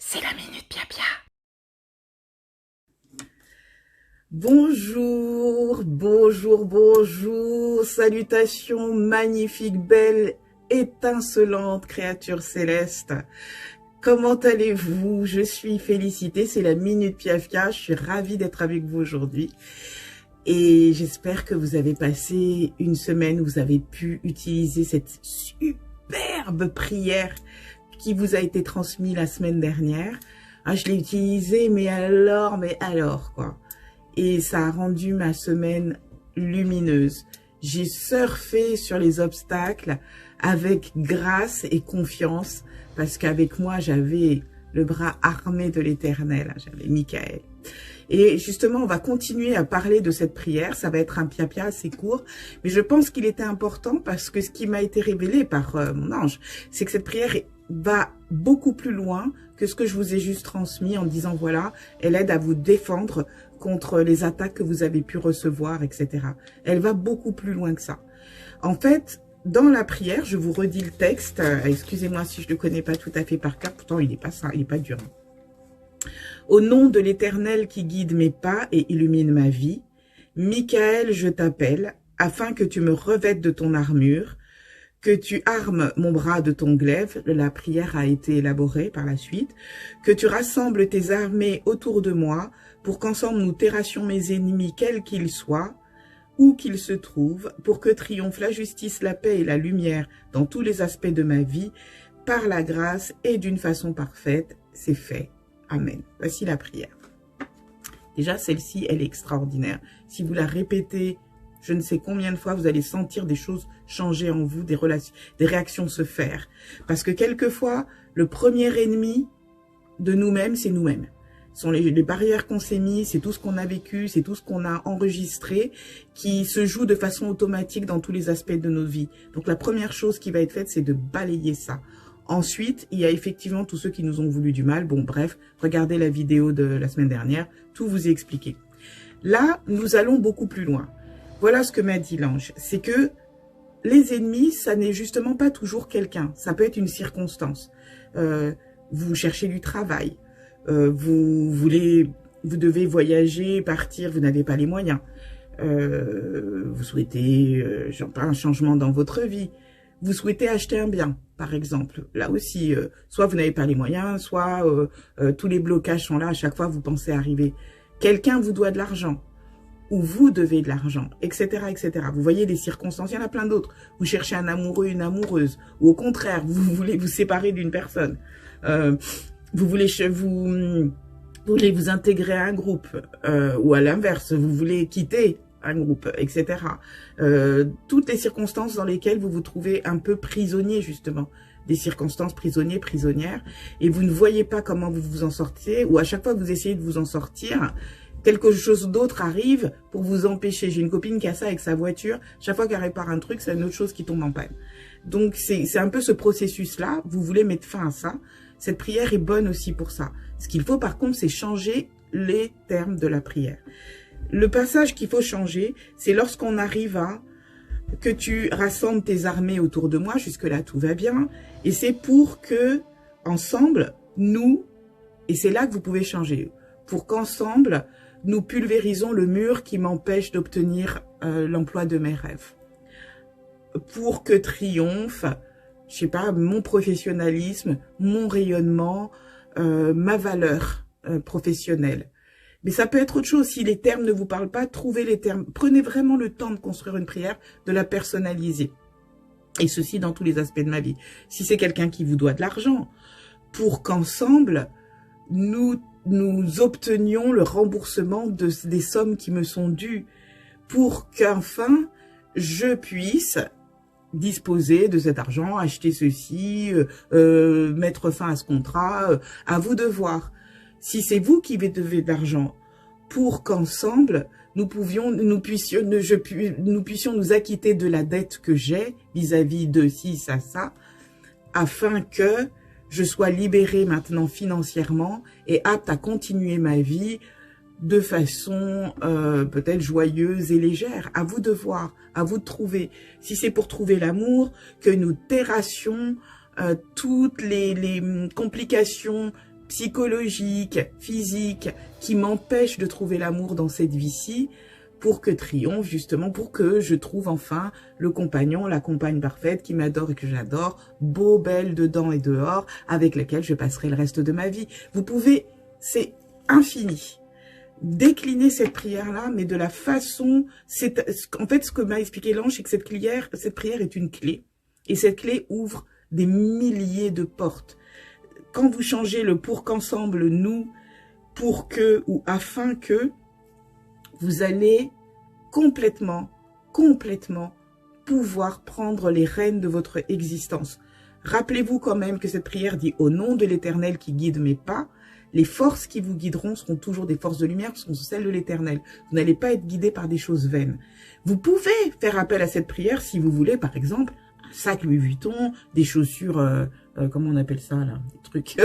C'est la Minute Pia-Pia. Bonjour, bonjour, bonjour, salutations magnifiques, belles, étincelantes créatures célestes. Comment allez-vous? Je suis félicitée, c'est la Minute Pia-Pia, je suis ravie d'être avec vous aujourd'hui. Et j'espère que vous avez passé une semaine où vous avez pu utiliser cette superbe prière qui vous a été transmise la semaine dernière. Ah, je l'ai utilisée, mais alors, quoi. Et ça a rendu ma semaine lumineuse. J'ai surfé sur les obstacles avec grâce et confiance, parce qu'avec moi, j'avais le bras armé de l'Éternel, j'avais Michael. Et justement, on va continuer à parler de cette prière. Ça va être un pia-pia assez court, mais je pense qu'il était important parce que ce qui m'a été révélé par mon ange, c'est que cette prière va beaucoup plus loin que ce que je vous ai juste transmis en disant voilà, elle aide à vous défendre contre les attaques que vous avez pu recevoir, etc. Elle va beaucoup plus loin que ça. En fait, dans la prière, je vous redis le texte. Excusez-moi si je ne le connais pas tout à fait par cœur, pourtant il n'est pas ça, il n'est pas dur. Au nom de l'Éternel qui guide mes pas et illumine ma vie, Michael, je t'appelle, afin que tu me revêtes de ton armure, que tu armes mon bras de ton glaive, la prière a été élaborée par la suite, que tu rassembles tes armées autour de moi, pour qu'ensemble nous terrassions mes ennemis, quels qu'ils soient, où qu'ils se trouvent, pour que triomphe la justice, la paix et la lumière dans tous les aspects de ma vie, par la grâce et d'une façon parfaite, c'est fait. Amen. Voici la prière. Déjà, celle-ci, elle est extraordinaire. Si vous la répétez, je ne sais combien de fois, vous allez sentir des choses changer en vous, des réactions se faire. Parce que quelquefois, le premier ennemi de nous-mêmes, c'est nous-mêmes. Ce sont les barrières qu'on s'est mis, c'est tout ce qu'on a vécu, c'est tout ce qu'on a enregistré qui se joue de façon automatique dans tous les aspects de nos vies. Donc la première chose qui va être faite, c'est de balayer ça. Ensuite, il y a effectivement tous ceux qui nous ont voulu du mal. Bon, bref, regardez la vidéo de la semaine dernière, tout vous est expliqué. Là, nous allons beaucoup plus loin. Voilà ce que m'a dit l'ange, c'est que les ennemis, ça n'est justement pas toujours quelqu'un, ça peut être une circonstance. Vous cherchez du travail, vous devez voyager, partir, vous n'avez pas les moyens. Vous souhaitez un changement dans votre vie. Vous souhaitez acheter un bien, par exemple. Là aussi, soit vous n'avez pas les moyens, soit tous les blocages sont là. À chaque fois, vous pensez arriver. Quelqu'un vous doit de l'argent, ou vous devez de l'argent, etc., etc. Vous voyez les circonstances, il y en a plein d'autres. Vous cherchez un amoureux, une amoureuse, ou au contraire, vous voulez vous séparer d'une personne. Vous voulez vous intégrer à un groupe, ou à l'inverse, vous voulez quitter un groupe, etc. Toutes les circonstances dans lesquelles vous vous trouvez un peu prisonnier, justement. Des circonstances prisonniers, prisonnières, et vous ne voyez pas comment vous vous en sortez, ou à chaque fois que vous essayez de vous en sortir, quelque chose d'autre arrive pour vous empêcher. J'ai une copine qui a ça avec sa voiture, chaque fois qu'elle répare un truc, c'est une autre chose qui tombe en panne. Donc c'est un peu ce processus-là, vous voulez mettre fin à ça. Cette prière est bonne aussi pour ça. Ce qu'il faut par contre, c'est changer les termes de la prière. Le passage qu'il faut changer, c'est lorsqu'on arrive à que tu rassembles tes armées autour de moi, jusque-là tout va bien, et c'est pour que, ensemble, nous, et c'est là que vous pouvez changer, pour qu'ensemble, nous pulvérisons le mur qui m'empêche d'obtenir l'emploi de mes rêves. Pour que triomphe, je sais pas, mon professionnalisme, mon rayonnement, ma valeur professionnelle. Mais ça peut être autre chose. Si les termes ne vous parlent pas, trouvez les termes. Prenez vraiment le temps de construire une prière, de la personnaliser. Et ceci dans tous les aspects de ma vie. Si c'est quelqu'un qui vous doit de l'argent, pour qu'ensemble, nous obtenions le remboursement des sommes qui me sont dues, pour qu'enfin, je puisse disposer de cet argent, acheter ceci, mettre fin à ce contrat, à vous de voir. Si c'est vous qui devez de l'argent, pour qu'ensemble, nous puissions nous acquitter de la dette que j'ai vis-à-vis de ci, ça, afin que je sois libérée maintenant financièrement et apte à continuer ma vie de façon peut-être joyeuse et légère. À vous de voir, à vous de trouver. Si c'est pour trouver l'amour, que nous terrassions toutes les complications psychologiques, physiques, qui m'empêchent de trouver l'amour dans cette vie-ci, pour que triomphe, justement, pour que je trouve enfin le compagnon, la compagne parfaite qui m'adore et que j'adore, beau, belle, dedans et dehors, avec lequel je passerai le reste de ma vie. Vous pouvez, c'est infini, décliner cette prière-là, mais de la façon, en fait, ce que m'a expliqué l'ange, c'est que cette prière est une clé. Et cette clé ouvre des milliers de portes. Quand vous changez le pour qu'ensemble, nous, pour que ou afin que, vous allez complètement pouvoir prendre les rênes de votre existence. Rappelez-vous quand même que cette prière dit au nom de l'Éternel qui guide mes pas. Les forces qui vous guideront seront toujours des forces de lumière, seront celles de l'Éternel. Vous n'allez pas être guidé par des choses vaines. Vous pouvez faire appel à cette prière si vous voulez, par exemple, un sac Louis Vuitton, des chaussures, comment on appelle ça là, des trucs...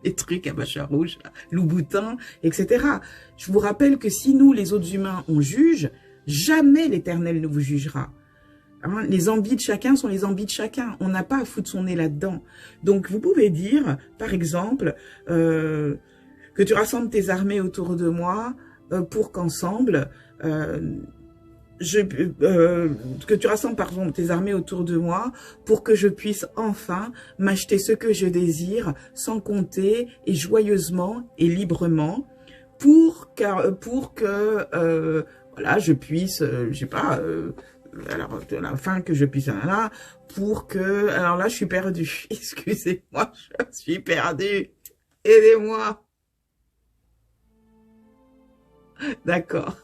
les trucs à machin rouge, Louboutin, etc. Je vous rappelle que si nous, les autres humains, on juge, jamais l'Éternel ne vous jugera. Hein, les envies de chacun sont les envies de chacun. On n'a pas à foutre son nez là-dedans. Donc, vous pouvez dire, par exemple, que tu rassembles tes armées autour de moi pour qu'ensemble... que tu rassembles par exemple tes armées autour de moi pour que je puisse enfin m'acheter ce que je désire sans compter et joyeusement et librement pour que voilà je puisse je sais pas alors à la fin que je puisse là pour que alors là je suis perdue excusez-moi je suis perdue aidez-moi d'accord.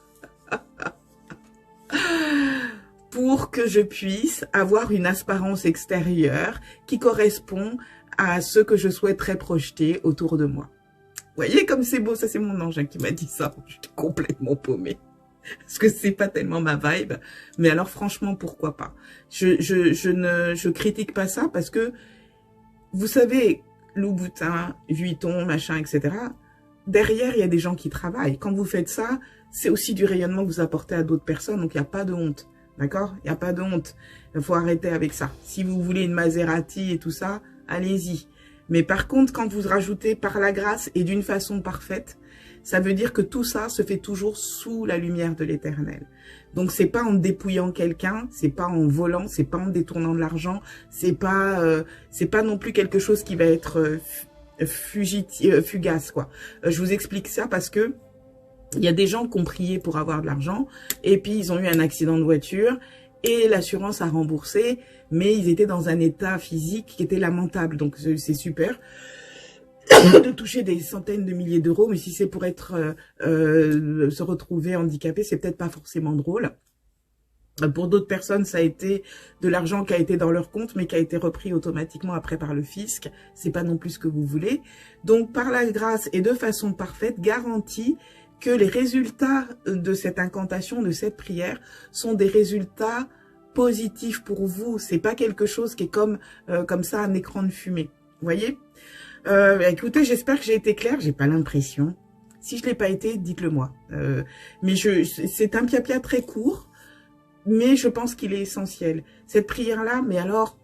Pour que je puisse avoir une apparence extérieure qui correspond à ce que je souhaiterais projeter autour de moi. Vous voyez comme c'est beau, ça c'est mon ange qui m'a dit ça, j'étais complètement paumée. Parce que c'est pas tellement ma vibe, mais alors franchement pourquoi pas. Je critique pas ça parce que, vous savez, Louboutin, Vuitton, machin, etc., derrière il y a des gens qui travaillent. Quand vous faites ça, c'est aussi du rayonnement que vous apportez à d'autres personnes, donc il n'y a pas de honte. D'accord? Il n'y a pas de honte. Il faut arrêter avec ça. Si vous voulez une Maserati et tout ça, allez-y. Mais par contre, quand vous rajoutez par la grâce et d'une façon parfaite, ça veut dire que tout ça se fait toujours sous la lumière de l'Éternel. Donc c'est pas en dépouillant quelqu'un, c'est pas en volant, c'est pas en détournant de l'argent, c'est pas non plus quelque chose qui va être fugace quoi. Je vous explique ça parce que il y a des gens qui ont prié pour avoir de l'argent et puis ils ont eu un accident de voiture et l'assurance a remboursé, mais ils étaient dans un état physique qui était lamentable. Donc c'est super de toucher des centaines de milliers d'euros, mais si c'est pour être se retrouver handicapé, c'est peut-être pas forcément drôle. Pour d'autres personnes, ça a été de l'argent qui a été dans leur compte, mais qui a été repris automatiquement après par le fisc. C'est pas non plus ce que vous voulez. Donc, par la grâce et de façon parfaite, garantie que les résultats de cette incantation, de cette prière, sont des résultats positifs pour vous. C'est pas quelque chose qui est comme ça un écran de fumée. Vous voyez? Écoutez, j'espère que j'ai été claire. J'ai pas l'impression. Si je l'ai pas été, dites-le moi. Mais c'est un piapia très court, mais je pense qu'il est essentiel. Cette prière-là, mais alors,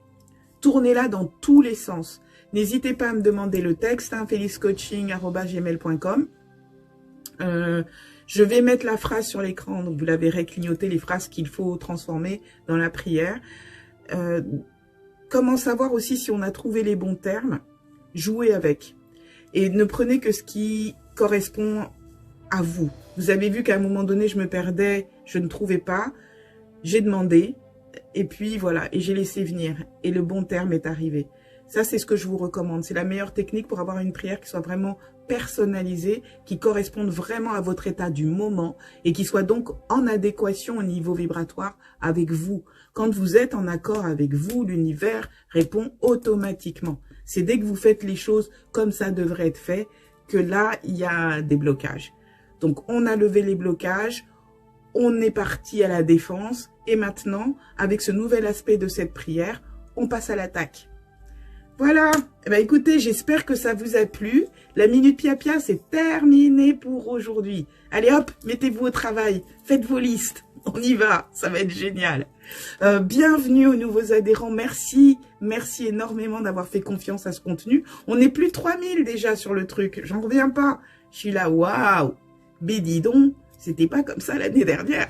tournez-la dans tous les sens. N'hésitez pas à me demander le texte, hein, feliscoaching@gmail.com. Je vais mettre la phrase sur l'écran, donc vous la verrez clignoter, les phrases qu'il faut transformer dans la prière. Comment savoir aussi si on a trouvé les bons termes? Jouez avec. Et ne prenez que ce qui correspond à vous. Vous avez vu qu'à un moment donné, je me perdais, je ne trouvais pas. J'ai demandé, et puis voilà, et j'ai laissé venir. Et le bon terme est arrivé. Ça, c'est ce que je vous recommande. C'est la meilleure technique pour avoir une prière qui soit vraiment personnalisée, qui corresponde vraiment à votre état du moment et qui soit donc en adéquation au niveau vibratoire avec vous. Quand vous êtes en accord avec vous, l'univers répond automatiquement. C'est dès que vous faites les choses comme ça devrait être fait que là, il y a des blocages. Donc, on a levé les blocages, on est parti à la défense et maintenant, avec ce nouvel aspect de cette prière, on passe à l'attaque. Voilà, eh ben, écoutez, j'espère que ça vous a plu. La Minute Piapia, c'est terminé pour aujourd'hui. Allez hop, mettez-vous au travail, faites vos listes. On y va, ça va être génial. Bienvenue aux nouveaux adhérents, merci énormément d'avoir fait confiance à ce contenu. On est plus de 3000 déjà sur le truc, j'en reviens pas. Je suis là, waouh, mais dis donc, c'était pas comme ça l'année dernière.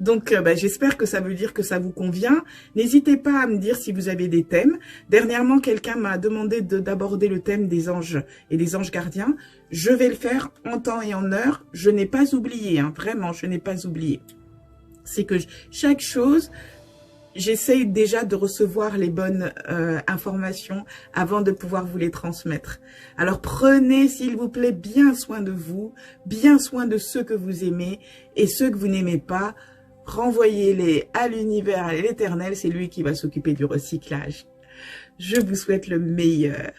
Donc, j'espère que ça veut dire que ça vous convient. N'hésitez pas à me dire si vous avez des thèmes. Dernièrement, quelqu'un m'a demandé d'aborder le thème des anges et des anges gardiens. Je vais le faire en temps et en heure. Je n'ai pas oublié, hein, vraiment, je n'ai pas oublié. C'est que chaque chose, j'essaye déjà de recevoir les bonnes informations avant de pouvoir vous les transmettre. Alors prenez, s'il vous plaît, bien soin de vous, bien soin de ceux que vous aimez et ceux que vous n'aimez pas. Renvoyez-les à l'univers, à l'éternel, c'est lui qui va s'occuper du recyclage. Je vous souhaite le meilleur.